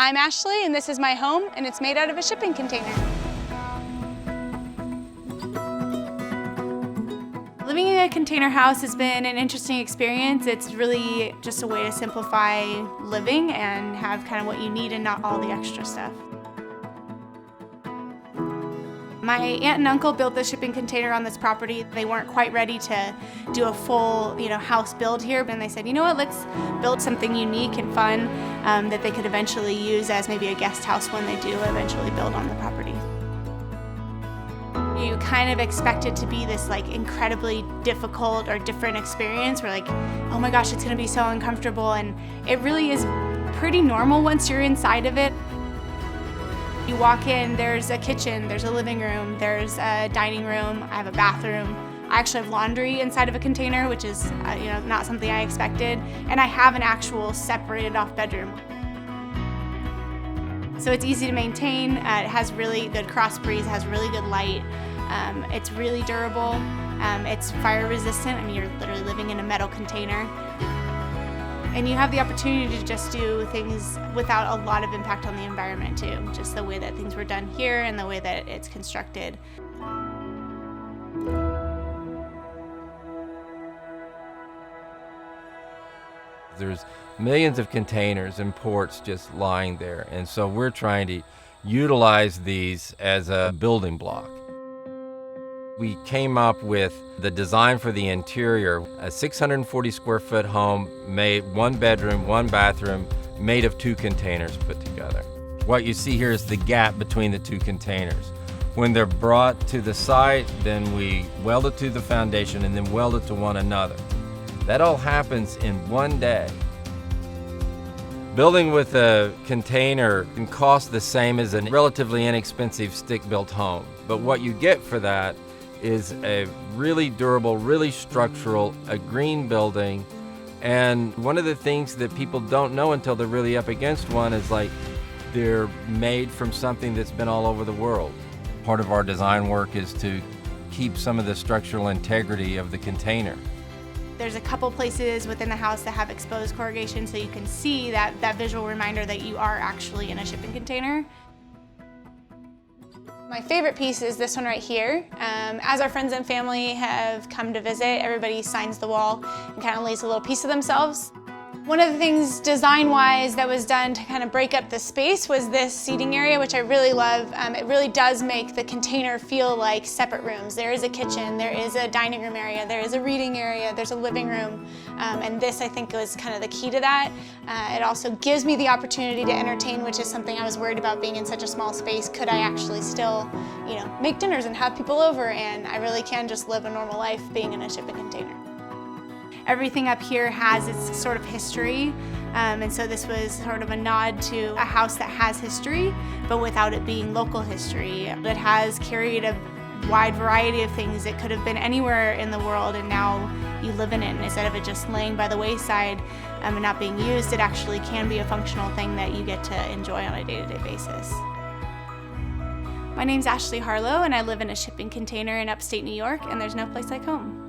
I'm Ashley, and this is my home, and it's made out of a shipping container. Living in a container house has been an interesting experience. It's really just a way to simplify living and have kind of what you need and not all the extra stuff. My aunt and uncle built the shipping container on this property. They weren't quite ready to do a full, house build here, and they said, you know what, let's build something unique and fun that they could eventually use as maybe a guest house when they do eventually build on the property. You kind of expect it to be this incredibly difficult or different experience where oh my gosh, it's gonna be so uncomfortable, and it really is pretty normal once you're inside of it. You walk in, there's a kitchen, there's a living room, there's a dining room, I have a bathroom. I actually have laundry inside of a container, which is not something I expected, and I have an actual separated off bedroom. So it's easy to maintain. It has really good cross breeze, has really good light. It's really durable. It's fire resistant. I mean, you're literally living in a metal container. And you have the opportunity to just do things without a lot of impact on the environment too. Just the way that things were done here and the way that it's constructed. There's millions of containers and ports just lying there, and so we're trying to utilize these as a building block. We came up with the design for the interior, a 640 square foot home made one bedroom, one bathroom, made of two containers put together. What you see here is the gap between the two containers. When they're brought to the site, then we weld it to the foundation and then weld it to one another. That all happens in one day. Building with a container can cost the same as a relatively inexpensive stick-built home, but what you get for that is a really durable, really structural, a green building. And one of the things that people don't know until they're really up against one is they're made from something that's been all over the world. Part of our design work is to keep some of the structural integrity of the container. There's a couple places within the house that have exposed corrugation, so you can see that visual reminder that you are actually in a shipping container. My favorite piece is this one right here. As our friends and family have come to visit, everybody signs the wall and kind of leaves a little piece of themselves. One of the things design-wise that was done to kind of break up the space was this seating area, which I really love. It really does make the container feel like separate rooms. There is a kitchen, there is a dining room area, there is a reading area, there's a living room, and this I think was kind of the key to that. It also gives me the opportunity to entertain, which is something I was worried about being in such a small space. Could I actually still, make dinners and have people over? And I really can just live a normal life being in a shipping container. Everything up here has its sort of history, and so this was sort of a nod to a house that has history, but without it being local history. It has carried a wide variety of things. It could have been anywhere in the world, and now you live in it, and instead of it just laying by the wayside and not being used, it actually can be a functional thing that you get to enjoy on a day-to-day basis. My name's Ashlee Harlow, and I live in a shipping container in upstate New York, and there's no place like home.